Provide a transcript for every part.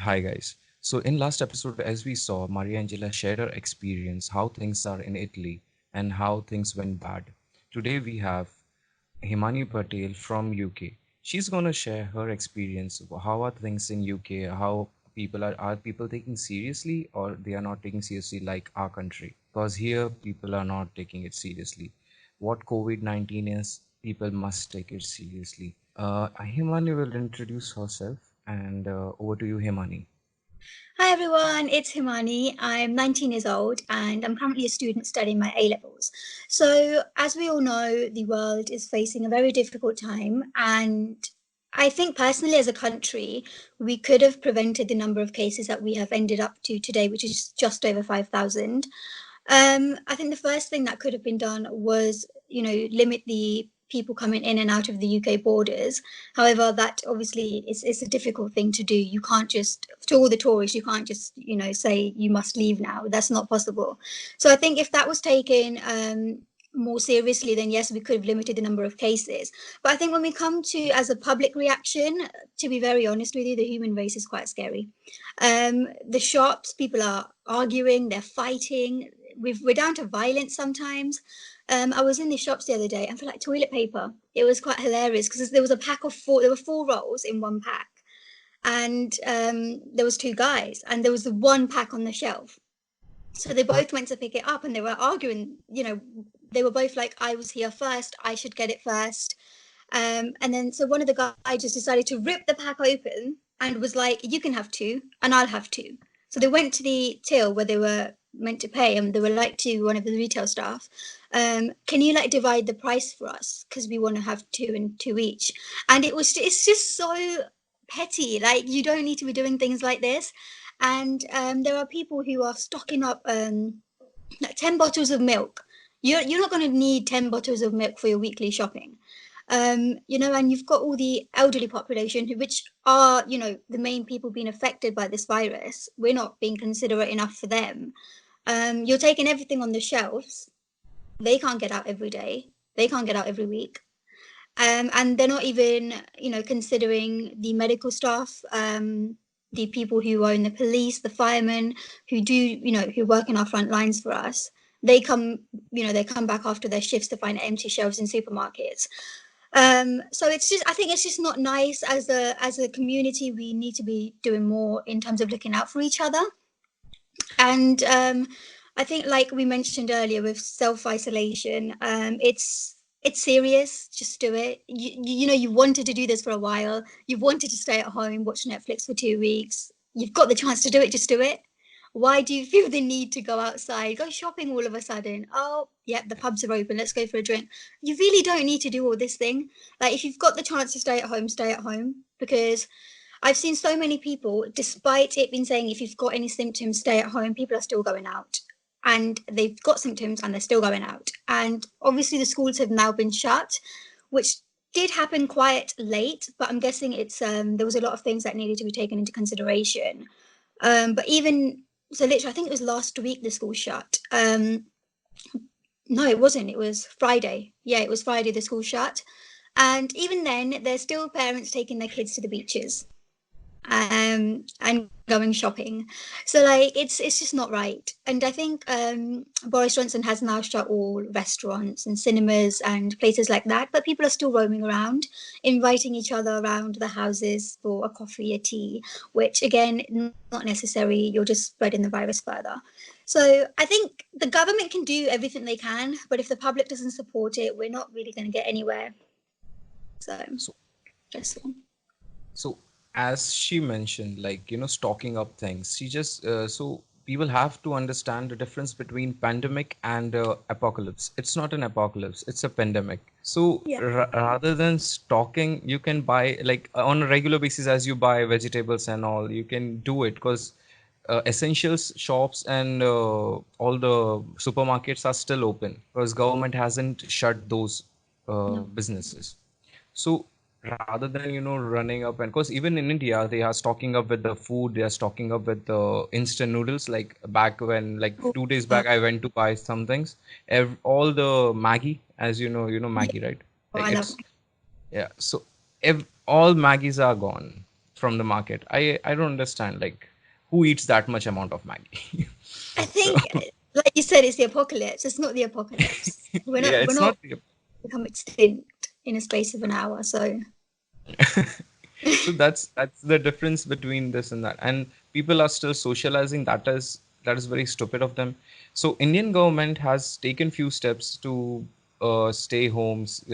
Hi guys. So in last episode, as we saw, Maria Angela shared her experience, how things are in Italy and how things went bad. Today we have Himani Patel from UK. She's gonna share her experience. How are things in UK? How are people taking seriously or they are not taking seriously like our country? Because here people are not taking it seriously. What COVID-19 is, people must take it seriously. Himani will introduce herself and over to you, Himani. Hi everyone, it's Himani. I'm 19 years old and I'm currently a student studying my A levels. So, as we all know, the world is facing a very difficult time, and I think personally, as a country, we could have prevented the number of cases that we have ended up to today, which is just over 5,000. I think the first thing that could have been done was, limit the people coming in and out of the UK borders. However, that obviously is a difficult thing to do. You can't just, to all the tourists, you can't just, say you must leave now. That's not possible. So I think if that was taken more seriously, then yes, we could have limited the number of cases. But I think when we come to as a public reaction, to be very honest with you, the human race is quite scary. The shops, people are arguing, they're fighting. We're down to violence sometimes. I was in the shops the other day, and for like toilet paper, it was quite hilarious because there was a pack of four. There were four rolls in one pack, and there was two guys, and there was the one pack on the shelf. So they both went to pick it up, and they were arguing. They were both like, "I was here first. I should get it first." And then so one of the guys just decided to rip the pack open and was like, "You can have two, and I'll have two." So they went to the till where they were meant to pay, and they were like to one of the retail staff, "Can you like divide the price for us because we want to have two and two each?" And it's just so petty. Like you don't need to be doing things like this. And there are people who are stocking up like 10 bottles of milk. You're not going to need 10 bottles of milk for your weekly shopping. And you've got all the elderly population, which are, the main people being affected by this virus. We're not being considerate enough for them. You're taking everything on the shelves. They can't get out every day. They can't get out every week. And they're not even, considering the medical staff, the people who are in the police, the firemen, who do, who work in our front lines for us. They come back after their shifts to find empty shelves in supermarkets. So I think it's just not nice. As a community, we need to be doing more in terms of looking out for each other. And I think, like we mentioned earlier, with self-isolation, it's serious. Just do it. You wanted to do this for a while. You've wanted to stay at home, watch Netflix for 2 weeks. You've got the chance to do it. Just do it. Why do you feel the need to go outside, go shopping all of a sudden? Oh, yeah, the pubs are open. Let's go for a drink. You really don't need to do all this thing. Like, if you've got the chance to stay at home, stay at home. Because I've seen so many people, despite it being saying if you've got any symptoms, stay at home, people are still going out. And they've got symptoms and they're still going out. And obviously, the schools have now been shut, which did happen quite late, but I'm guessing there was a lot of things that needed to be taken into consideration. But even so, literally, I think it was last week the school shut. No, it wasn't. It was Friday. Yeah, it was Friday the school shut. And even then, there's still parents taking their kids to the beaches and going shopping. So like it's just not right. And I think Boris Johnson has now shut all restaurants and cinemas and places like that, but people are still roaming around, inviting each other around the houses for a coffee, a tea, which again, not necessary. You're just spreading the virus further. So I think the government can do everything they can, but if the public doesn't support it, we're not really going to get anywhere. So So, just one. so as she mentioned, like, stocking up things, so people have to understand the difference between pandemic and apocalypse. It's not an apocalypse, it's a pandemic. So Yeah. rather than stocking, you can buy like on a regular basis as you buy vegetables and all, you can do it because essentials shops and all the supermarkets are still open because government hasn't shut those No. businesses. So rather than running up, and because even in India they are stocking up with the food, they are stocking up with the instant noodles. Like back when, like Oh, 2 days yeah. back, I went to buy some things. All the Maggie, as Yeah. Maggie, right? Oh, Like I love. it's yeah. So all Maggies are gone. from the market. I don't understand, like, who eats that much amount of Maggie? I So think, like you said, it's the apocalypse. It's not the apocalypse. We're yeah, not. We're it's not not the become extinct in a space of an hour. So so that's the difference between this and that, and people are still socializing. That is very stupid of them. So Indian government has taken few steps to stay homes,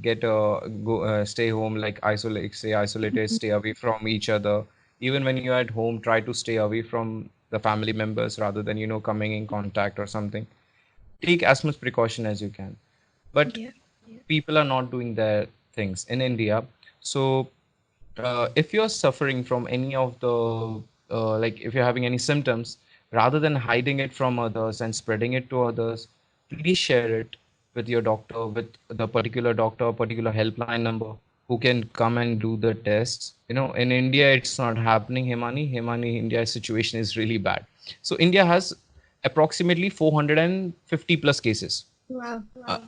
get go stay home, like isolate, stay isolated, stay away from each other. Even when you're at home, try to stay away from the family members rather than coming in contact or something. Take as much precaution as you can. But yeah, people are not doing their things in India. So if you're suffering from any of the like if you're having any symptoms, rather than hiding it from others and spreading it to others, please share it with your doctor, with the particular doctor, particular helpline number who can come and do the tests. In India it's not happening. Himani, India's situation is really bad. So India has approximately 450 plus cases, wow, uh,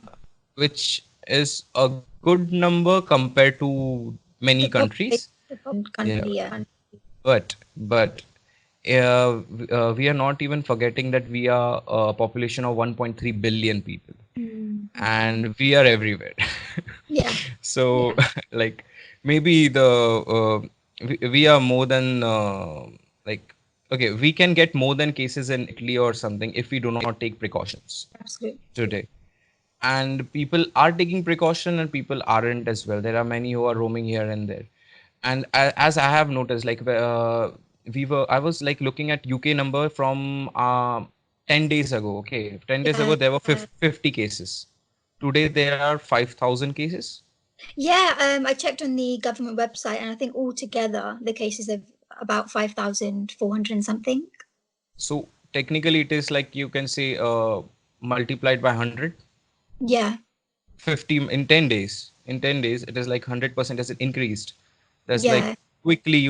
which is a good number compared to many the countries. Yeah, country, yeah, but we are not even forgetting that we are a population of 1.3 billion people, mm. and we are everywhere. Yeah, So, like, maybe we are more than like, okay, we can get more than cases in Italy or something if we do not take precautions absolutely. today. And people are taking precaution and people aren't as well. There are many who are roaming here and there. And as I have noticed, like, I was like looking at UK number from 10 days ago. Okay, 10 days Yeah, ago there were 50 cases. Today there are 5,000 cases. yeah. I checked on the government website, and I think altogether the cases are about 5,400 and something. So technically it is like, you can say, multiplied by 100. Yeah, 50 in 10 days. In 10 days it is like 100% has increased. That's like, yeah, quickly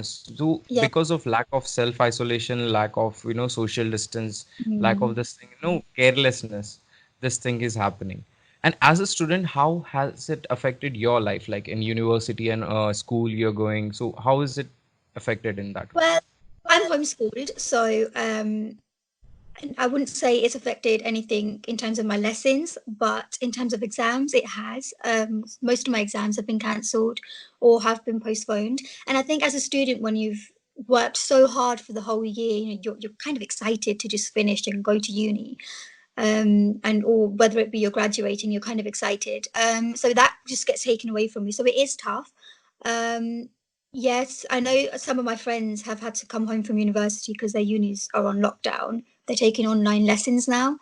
so yeah. because of lack of self isolation, lack of social distance, lack of Mm. this thing, carelessness, this thing is happening. And as a student, how has it affected your life, like in university and school you're going? So how is it affected in that way? Well, I'm homeschooled, so I wouldn't say it's affected anything in terms of my lessons, but in terms of exams, it has. Most of my exams have been cancelled or have been postponed. And I think as a student, when you've worked so hard for the whole year, you're kind of excited to just finish and go to uni. And or whether it be you're graduating, you're kind of excited. So that just gets taken away from you. So it is tough. Um, yes, I know some of my friends have had to come home from university because their unis are on lockdown. They're taking online lessons now.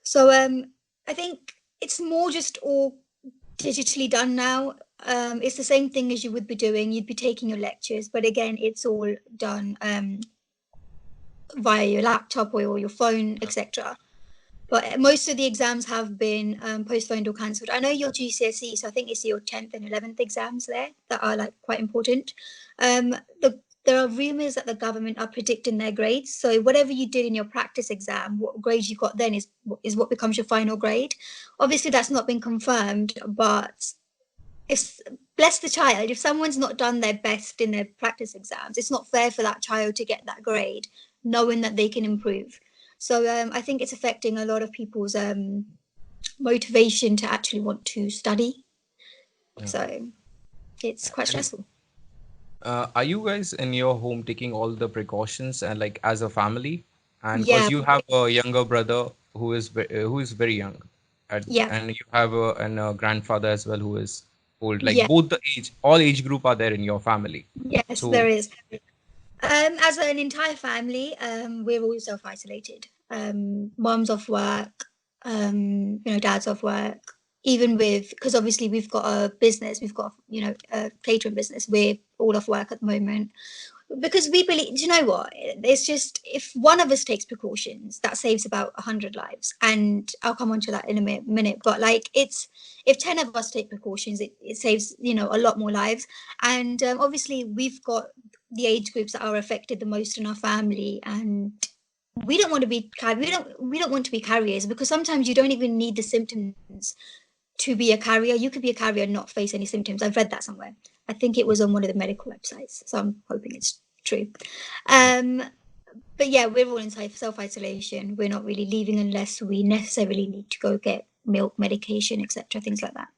So I think it's more just all digitally done now. It's the same thing as you would be doing. You'd be taking your lectures, but again, it's all done via your laptop or your phone, etc. But most of the exams have been postponed or cancelled. I know your GCSE, so I think it's your 10th and 11th exams there that are like quite important. Um, the, there are rumours that the government are predicting their grades. So whatever you did in your practice exam, what grade you got then is what becomes your final grade. Obviously, that's not been confirmed, but if bless the child, if someone's not done their best in their practice exams, it's not fair for that child to get that grade, knowing that they can improve. So I think it's affecting a lot of people's motivation to actually want to study. Yeah. So it's quite And stressful. are you guys in your home taking all the precautions, and like as a family? And because Yeah, you have a younger brother who is very young, yeah, and you have a grandfather as well who is old. Like yeah. both all age group are there in your family. Yes, So there is. As an entire family, we're all self-isolated. Mom's off work, dad's off work. Even with, because obviously we've got a business, we've got, a catering business. We're all off work at the moment because we believe. Do you know what? It's just if one of us takes precautions, that saves about 100 lives. And I'll come on to that in a minute. But like, it's if 10 of us take precautions, it saves a lot more lives. And obviously we've got the age groups that are affected the most in our family, and we don't want to be we don't want to be carriers, because sometimes you don't even need the symptoms to be a carrier. You could be a carrier and not face any symptoms. I've read that somewhere. I think it was on one of the medical websites, so I'm hoping it's true. Um, but yeah, we're all in self-isolation. We're not really leaving unless we necessarily need to go get milk, medication, etc., things like that.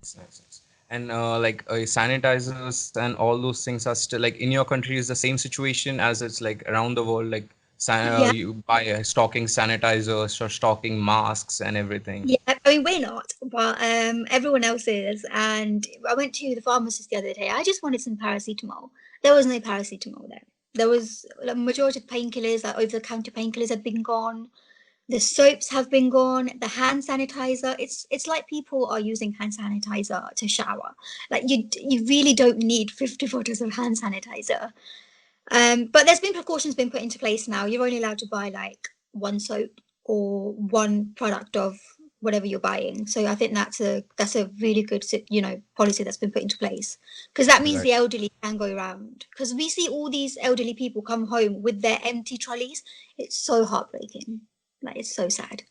Nice. And sanitizers and all those things are still like in your country is the same situation as it's like around the world. Like Yeah, you buy stocking sanitizers or stocking masks and everything. yeah. I mean, we're not, but everyone else is. And I went to the pharmacist the other day. I just wanted some paracetamol. There was no paracetamol there. There was the majority of painkillers, like over-the-counter painkillers, had been gone. The soaps have been gone. The hand sanitizer. It's like people are using hand sanitizer to shower. Like you really don't need 50 bottles of hand sanitizer. But there's been precautions been put into place now. You're only allowed to buy like one soap or one product of whatever you're buying. So I think that's a really good policy that's been put into place, because that means Right. the elderly can go around. Because we see all these elderly people come home with their empty trolleys. It's so heartbreaking. Like it's so sad.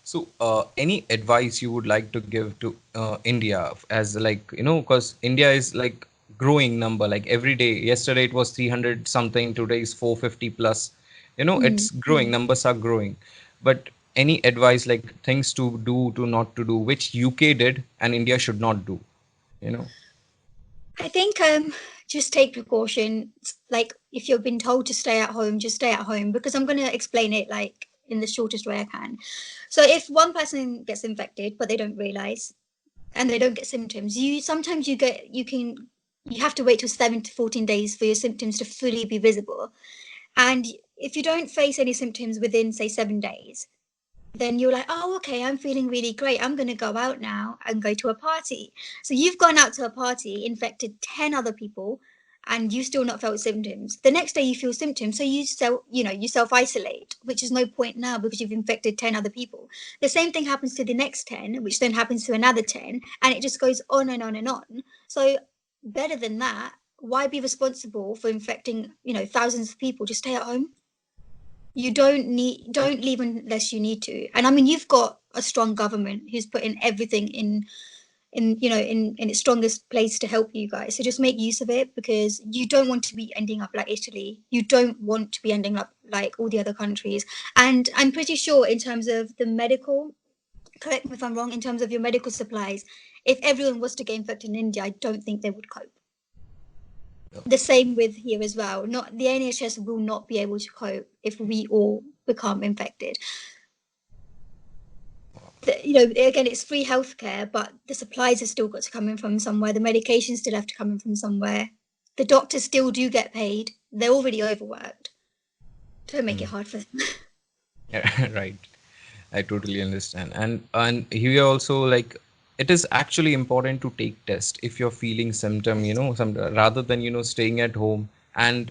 So, any advice you would like to give to India as like, because India is like growing number, like every day. Yesterday it was 300 something, today is 450 plus. Mm. It's growing, numbers are growing. But any advice like things to do, to not to do, which UK did and India should not do, you know? I think just take precautions. Like if you've been told to stay at home, just stay at home, because I'm going to explain it like in the shortest way I can. So if one person gets infected but they don't realize and they don't get symptoms, you have to wait till 7 to 14 days for your symptoms to fully be visible. And if you don't face any symptoms within say 7 days, then you're like, oh, okay, I'm feeling really great. I'm going to go out now and go to a party. So you've gone out to a party, infected 10 other people, and you still not felt symptoms. The next day you feel symptoms, so you self isolate, which is no point now because you've infected 10 other people. The same thing happens to the next 10, which then happens to another 10, and it just goes on and on and on. So better than that, why be responsible for infecting, thousands of people? Just stay at home. You don't leave unless you need to. And I mean, you've got a strong government who's putting everything in its strongest place to help you guys, so just make use of it, because you don't want to be ending up like Italy. You don't want to be ending up like all the other countries. And I'm pretty sure in terms of the medical, correct me if I'm wrong, in terms of your medical supplies, if everyone was to get infected in India, I don't think they would cope. The same with here as well. Not the NHS will not be able to cope if we all become infected. Again, it's free healthcare, but the supplies have still got to come in from somewhere. The medications still have to come in from somewhere. The doctors still do get paid. They're already overworked. Don't make it hard for them. Yeah, right. I totally understand. And here also like it is actually important to take test if you're feeling symptom, some rather than staying at home. And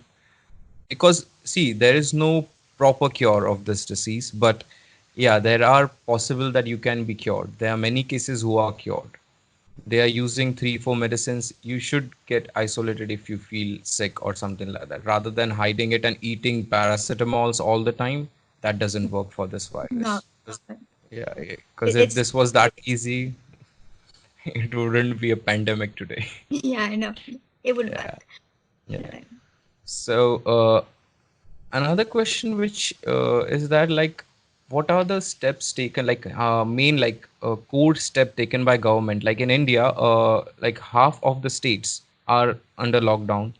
because see there is no proper cure of this disease, but yeah, there are possible that you can be cured. There are many cases who are cured. They are using 3 4 medicines. You should get isolated if you feel sick or something like that, rather than hiding it and eating paracetamols all the time. That doesn't work for this No, virus. Yeah, because if it's this was that easy, it wouldn't be a pandemic today. yeah, I know. It wouldn't Yeah, work. yeah. No. So, another question, which is that like, what are the steps taken, like main like core step taken by government? Like in India, like half of the states are under lockdown.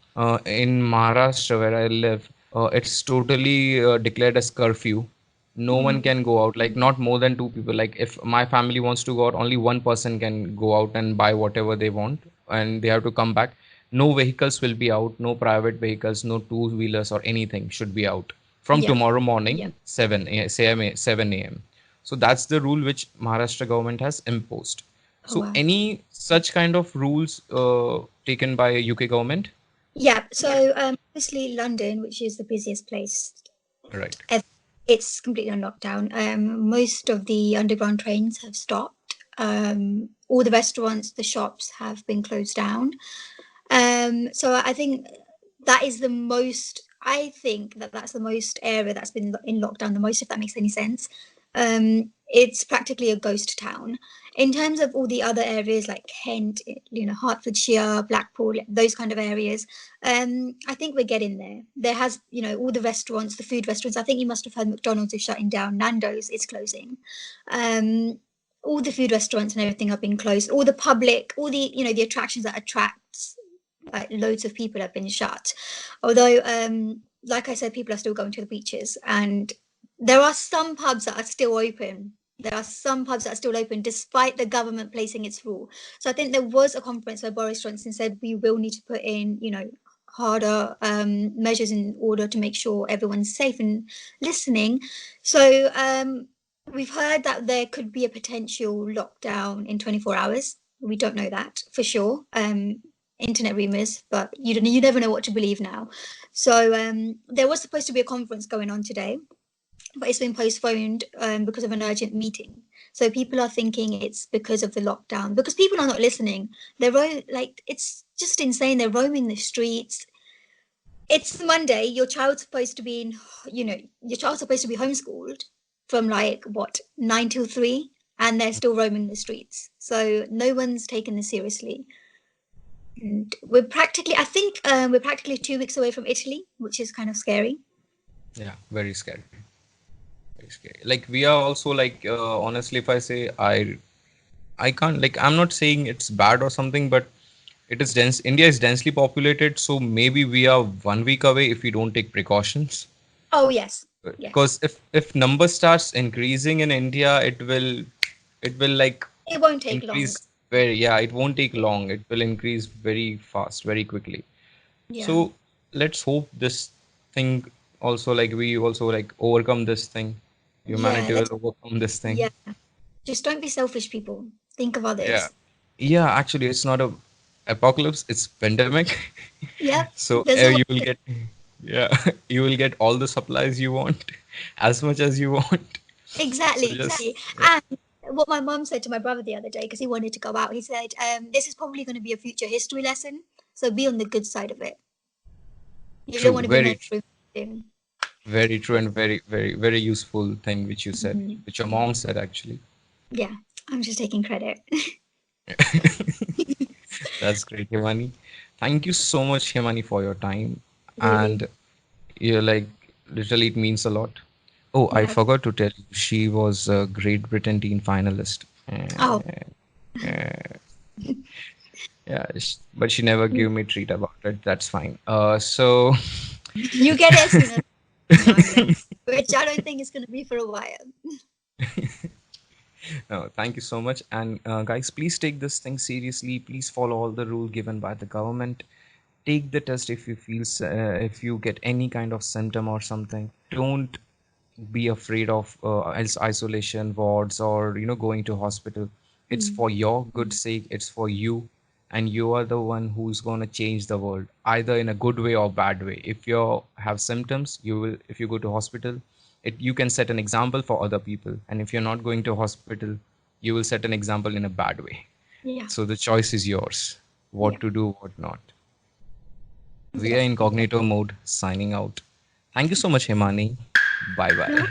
In Maharashtra, where I live, it's totally declared as curfew. No one Mm, can go out, like not more than 2 people. Like if my family wants to go out, only one person can go out and buy whatever they want, and they have to come back. No vehicles will be out, no private vehicles, no two wheelers or anything should be out from yeah. tomorrow morning 7 a.m. So that's the rule which Maharashtra government has imposed. Oh So wow. any such kind of rules taken by UK government? Yeah. So obviously London, which is the busiest place Right. ever, it's completely on lockdown. Most of the underground trains have stopped. All the restaurants, the shops have been closed down. So I think that is the most. I think that that's the most area that's been in lockdown the most, if that makes any sense. It's practically a ghost town. In terms of all the other areas like Kent, Hertfordshire, Blackpool, those kind of areas, I think we're getting there. There has, all the restaurants, the food restaurants. I think you must have heard McDonald's is shutting down. Nando's is closing. All the food restaurants and everything have been closed. All the public, all the attractions that attracts like loads of people have been shut. Although, like I said, people are still going to the beaches, and there are some pubs that are still open. There are some pubs that are still open despite the government placing its rule. So I think there was a conference where Boris Johnson said we will need to put in, harder measures in order to make sure everyone's safe and listening. So we've heard that there could be a potential lockdown in 24 hours. We don't know that for sure. Internet rumors, but you never know what to believe now. So there was supposed to be a conference going on today, but it's been postponed because of an urgent meeting. So people are thinking it's because of the lockdown, because people are not listening. It's just insane. They're roaming the streets. It's Monday. Your child's supposed to be homeschooled from 9 till 3, and they're still roaming the streets. So no one's taking this seriously. And we're practically 2 weeks away from Italy, which is kind of scary. Yeah, very scary. Very scary. Like we are also like honestly, if I say I can't, like I'm not saying it's bad or something, but it is dense. India is densely populated, so maybe we are 1 week away if we don't take precautions. Oh yes, yes. Because if number starts increasing in India, it will like It won't take long. increase very, yeah, it won't take long. It will increase very fast, very quickly. Yeah. So let's hope this thing also, like we also like overcome this thing. Yeah, Humanity will overcome this thing. yeah. Just don't be selfish, people. Think of Yeah. others. Yeah, actually, it's not a apocalypse, it's pandemic. Yep. So There's a you will get, yeah, you will get all the supplies you want, as much as you want. So exactly, just, exactly. yeah, And what my mum said to my brother the other day, because he wanted to go out, he said, "This is probably going to be a future history lesson. So be on the good side of it. You don't true, want to be very known true, for everything." very true, and very, very, very useful thing which you said, Mhm. which your mom said actually. Yeah, I'm just taking credit. That's great, Himani. Thank you so much, Himani, for your time. Really. And you're like, literally, it means a lot. Oh, I Yeah. forgot to tell you, she was a Great Britain teen finalist. Oh. Yeah, but she never gave me treat about it. That's fine. So You get it as soon as now, which I don't think is going to be for a while. no, thank you so much. And guys, please take this thing seriously. Please follow all the rule given by the government. Take the test if you feel if you get any kind of symptom or something. Don't be afraid of isolation wards or going to hospital. It's Mm. for your good sake. It's for you, and you are the one who's going to change the world, either in a good way or bad way. If you have symptoms, you will, if you go to hospital, you can set an example for other people, and if you're not going to hospital, you will set an example in a bad way. Yeah. So the choice is yours, Yeah. what to do, what not. We are Yeah. incognito mode, signing out. Thank you so much, Himani. Bye No bye.